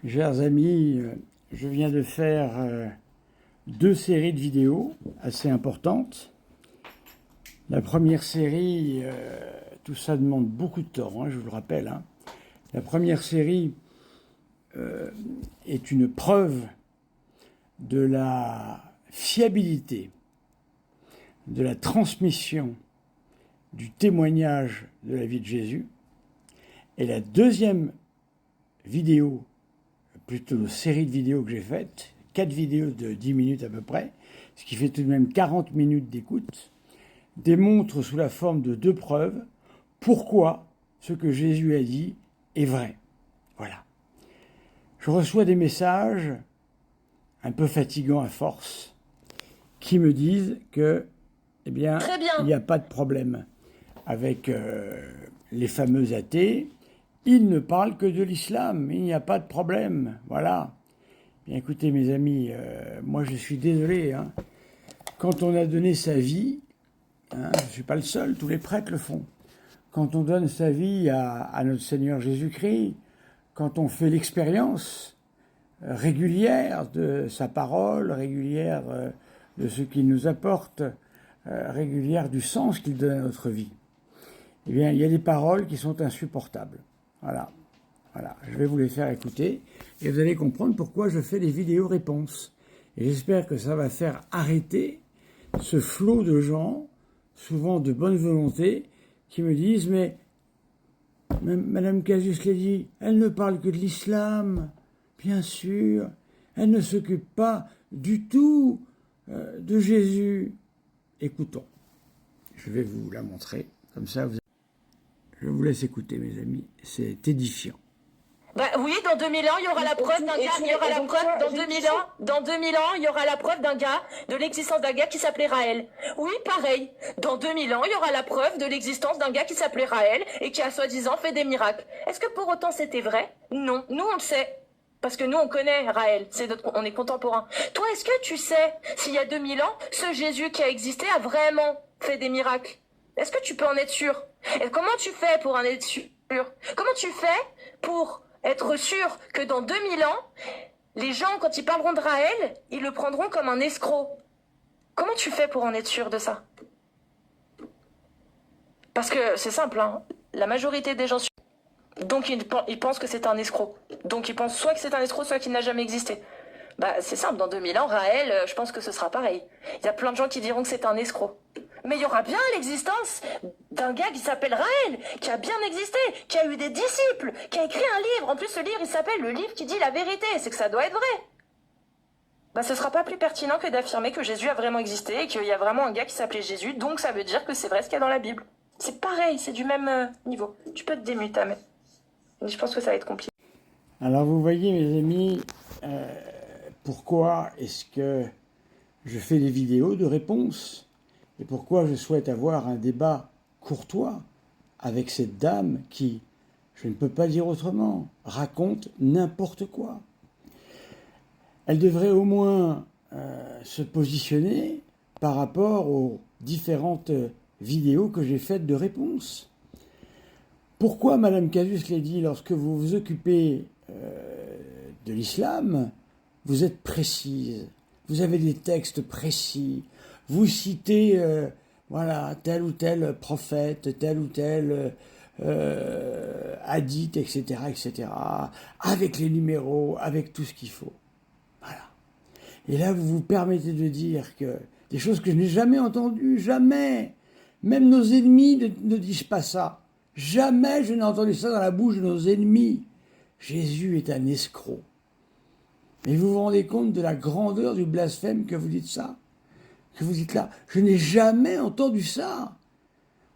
Chers amis, je viens de faire deux séries de vidéos assez importantes. La première série, tout ça demande beaucoup de temps, je vous le rappelle. La première série est une preuve de la fiabilité, de la transmission du témoignage de la vie de Jésus. Et la deuxième vidéo, plutôt série de vidéos que j'ai faites, 4 vidéos de 10 minutes à peu près, ce qui fait tout de même 40 minutes d'écoute, démontre sous la forme de deux preuves pourquoi ce que Jésus a dit est vrai. Voilà. Je reçois des messages un peu fatigants à force qui me disent que, eh bien, il n'y a pas de problème avec les fameux athées. Ils ne parlent que de l'islam, il n'y a pas de problème, voilà. Bien écoutez mes amis, moi je suis désolé, quand on a donné sa vie, je ne suis pas le seul, tous les prêtres le font. Quand on donne sa vie à notre Seigneur Jésus-Christ, quand on fait l'expérience régulière de sa parole, régulière de ce qu'il nous apporte, régulière du sens qu'il donne à notre vie, eh bien il y a des paroles qui sont insupportables. Voilà, je vais vous les faire écouter et vous allez comprendre pourquoi je fais les vidéos réponses. Et j'espère que ça va faire arrêter ce flot de gens, souvent de bonne volonté, qui me disent « Mais Madame Casus l'a dit, elle ne parle que de l'islam, bien sûr, elle ne s'occupe pas du tout de Jésus. » Écoutons, je vais vous la montrer, comme ça vous... Je vous laisse écouter, mes amis, c'est édifiant. Bah oui, dans 2000 ans, il y aura la preuve d'un gars, il y aura la preuve, dans 2000 ans, il y aura la preuve d'un gars, de l'existence d'un gars qui s'appelait Raël. Oui, pareil. Dans 2000 ans, il y aura la preuve de l'existence d'un gars qui s'appelait Raël et qui a soi-disant fait des miracles. Est-ce que pour autant c'était vrai? Non. Nous, on le sait. Parce que nous, on connaît Raël. On est contemporains. Toi, est-ce que tu sais s'il y a 2000 ans, ce Jésus qui a existé a vraiment fait des miracles? Est-ce que tu peux en être sûr? Et comment tu fais pour en être sûr? Comment tu fais pour être sûr que dans 2000 ans, les gens, quand ils parleront de Raël, ils le prendront comme un escroc? Comment tu fais pour en être sûr de ça? Parce que c'est simple, la majorité des gens... Donc ils pensent que c'est un escroc. Donc ils pensent soit que c'est un escroc, soit qu'il n'a jamais existé. Bah c'est simple, dans 2000 ans, Raël, je pense que ce sera pareil. Il y a plein de gens qui diront que c'est un escroc. Mais il y aura bien l'existence d'un gars qui s'appelle Raël, qui a bien existé, qui a eu des disciples, qui a écrit un livre. En plus, ce livre, il s'appelle le livre qui dit la vérité. C'est que ça doit être vrai. Bah, ce sera pas plus pertinent que d'affirmer que Jésus a vraiment existé et qu'il y a vraiment un gars qui s'appelait Jésus. Donc, ça veut dire que c'est vrai ce qu'il y a dans la Bible. C'est pareil, c'est du même niveau. Tu peux te démuter, mais je pense que ça va être compliqué. Alors, vous voyez, mes amis, pourquoi est-ce que je fais des vidéos de réponses? Et pourquoi je souhaite avoir un débat courtois avec cette dame qui, je ne peux pas dire autrement, raconte n'importe quoi. Elle devrait au moins se positionner par rapport aux différentes vidéos que j'ai faites de réponses. Pourquoi, Madame Casus l'a dit, lorsque vous vous occupez de l'islam, vous êtes précise, vous avez des textes précis, vous citez tel ou tel prophète, tel ou tel hadith, etc., avec les numéros, avec tout ce qu'il faut. Voilà. Et là, vous vous permettez de dire que des choses que je n'ai jamais entendues, jamais. Même nos ennemis ne disent pas ça. Jamais je n'ai entendu ça dans la bouche de nos ennemis. Jésus est un escroc. Mais vous vous rendez compte de la grandeur du blasphème que vous dites ça? Que vous dites là, je n'ai jamais entendu ça.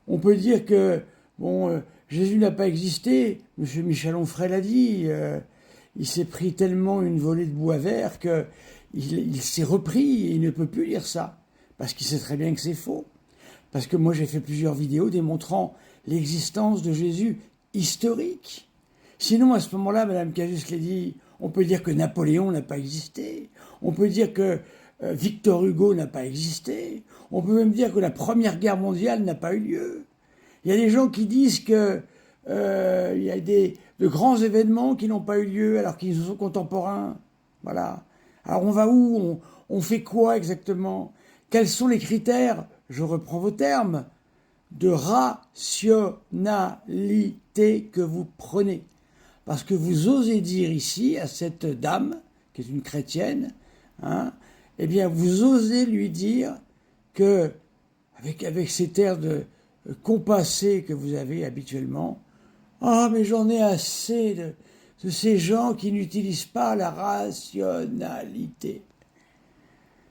On peut dire que, Jésus n'a pas existé, M. Michel Onfray l'a dit, il s'est pris tellement une volée de bois vert qu'il s'est repris et il ne peut plus dire ça, parce qu'il sait très bien que c'est faux. Parce que moi j'ai fait plusieurs vidéos démontrant l'existence de Jésus historique. Sinon à ce moment-là, Mme Casus l'a dit, on peut dire que Napoléon n'a pas existé, on peut dire que Victor Hugo n'a pas existé. On peut même dire que la Première Guerre mondiale n'a pas eu lieu. Il y a des gens qui disent que il y a des de grands événements qui n'ont pas eu lieu alors qu'ils sont contemporains. Voilà. Alors on va où? On fait quoi exactement? Quels sont les critères, je reprends vos termes, de rationalité que vous prenez? Parce que vous osez dire ici à cette dame, qui est une chrétienne, hein, eh bien vous osez lui dire que, avec cet air de compassé que vous avez habituellement, ah, mais j'en ai assez de ces gens qui n'utilisent pas la rationalité.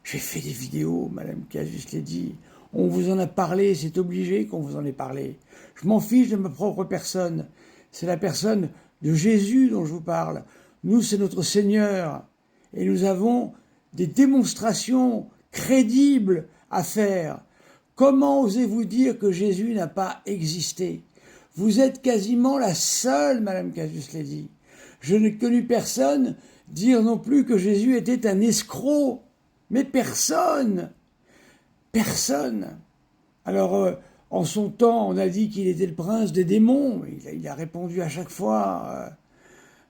J'ai fait des vidéos, Madame Casus l'a dit. On vous en a parlé, c'est obligé qu'on vous en ait parlé. Je m'en fiche de ma propre personne. C'est la personne de Jésus dont je vous parle. Nous, c'est notre Seigneur. Et nous avons des démonstrations crédibles à faire. Comment osez-vous dire que Jésus n'a pas existé? Vous êtes quasiment la seule, Madame Casus l'a dit. Je n'ai connu personne dire non plus que Jésus était un escroc. Mais personne. Personne. Alors, en son temps, on a dit qu'il était le prince des démons. Il a répondu à chaque fois.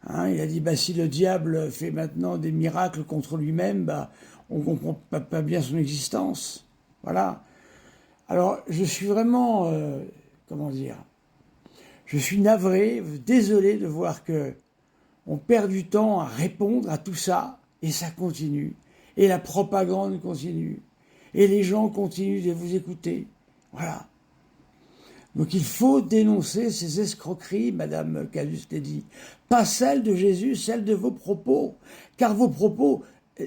Il a dit, si le diable fait maintenant des miracles contre lui-même, on ne comprend pas bien son existence. Voilà. Alors, je suis vraiment, je suis navré, désolé de voir que on perd du temps à répondre à tout ça, et ça continue. Et la propagande continue. Et les gens continuent de vous écouter. Voilà. Donc il faut dénoncer ces escroqueries, Madame Casus l'a dit. Pas celles de Jésus, celles de vos propos. Car vos propos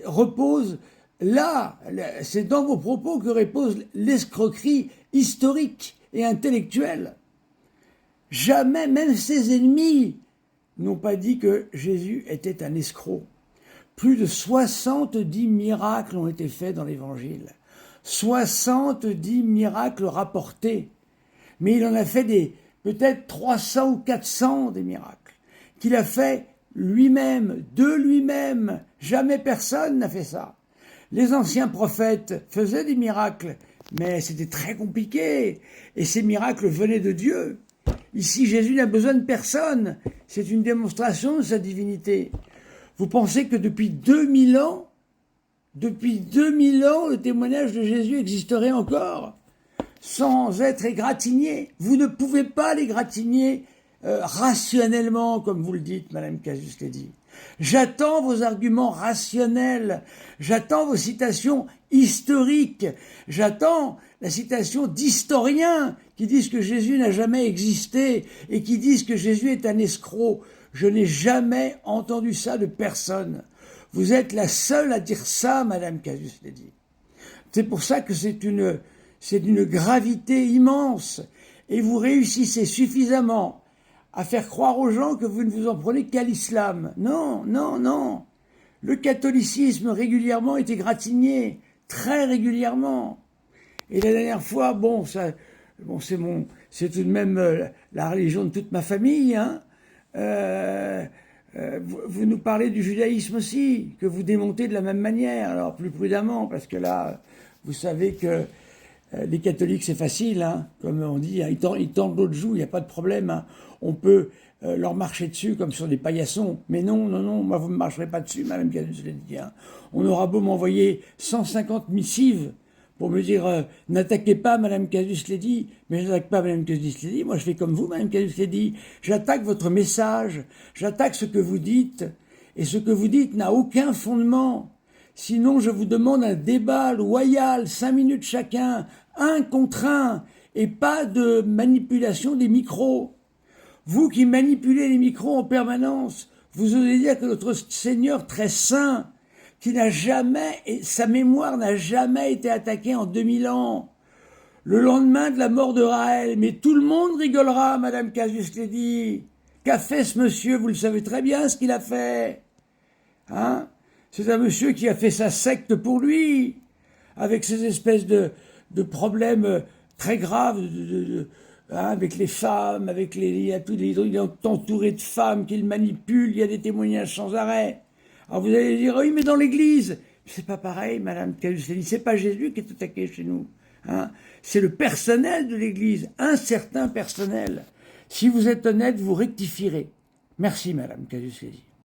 reposent là. C'est dans vos propos que repose l'escroquerie historique et intellectuelle. Jamais, même ses ennemis, n'ont pas dit que Jésus était un escroc. Plus de 70 miracles ont été faits dans l'Évangile. 70 miracles rapportés. Mais il en a fait peut-être 300 ou 400 des miracles. Qu'il a fait lui-même, de lui-même. Jamais personne n'a fait ça. Les anciens prophètes faisaient des miracles, mais c'était très compliqué. Et ces miracles venaient de Dieu. Ici, Jésus n'a besoin de personne. C'est une démonstration de sa divinité. Vous pensez que depuis 2000 ans, le témoignage de Jésus existerait encore sans être égratigné? Vous ne pouvez pas l'égratigner rationnellement, comme vous le dites, Madame Casus l'a dit. J'attends vos arguments rationnels, j'attends vos citations historiques, j'attends la citation d'historiens qui disent que Jésus n'a jamais existé et qui disent que Jésus est un escroc. Je n'ai jamais entendu ça de personne. Vous êtes la seule à dire ça, Madame Casus l'a dit. C'est pour ça que c'est d'une gravité immense. Et vous réussissez suffisamment à faire croire aux gens que vous ne vous en prenez qu'à l'islam. Non, non, non. Le catholicisme régulièrement est égratigné, très régulièrement. Et la dernière fois, c'est tout de même la religion de toute ma famille, hein. Vous nous parlez du judaïsme aussi, que vous démontez de la même manière, alors plus prudemment, parce que là, vous savez que les catholiques, c'est facile, hein, comme on dit, hein, ils tendent l'autre joue, il n'y a pas de problème, hein. On peut leur marcher dessus comme sur des paillassons, mais non, non, non, moi vous ne me marcherez pas dessus, Madame Casus l'a dit, hein. On aura beau m'envoyer 150 missives pour me dire n'attaquez pas Madame Casus l'a dit, mais je n'attaque pas Madame Casus l'a dit, moi je fais comme vous, Madame Casus l'a dit, j'attaque votre message, j'attaque ce que vous dites, et ce que vous dites n'a aucun fondement. Sinon, je vous demande un débat loyal, 5 minutes chacun, 1 contre 1, et pas de manipulation des micros. Vous qui manipulez les micros en permanence, vous osez dire que notre Seigneur très saint, qui n'a jamais, et sa mémoire n'a jamais été attaquée en 2000 ans, le lendemain de la mort de Raël, mais tout le monde rigolera, Madame Casus l'a dit. Qu'a fait ce monsieur? Vous le savez très bien ce qu'il a fait. Hein? C'est un monsieur qui a fait sa secte pour lui, avec ces espèces de problèmes très graves, avec les femmes, il y a tous les, il est entouré de femmes qu'il manipule, il y a des témoignages sans arrêt. Alors vous allez dire, oui, mais dans l'église, c'est pas pareil, Madame Casus, c'est pas Jésus qui est attaqué chez nous. Hein, c'est le personnel de l'église, un certain personnel. Si vous êtes honnête, vous rectifierez. Merci, Madame Casucci.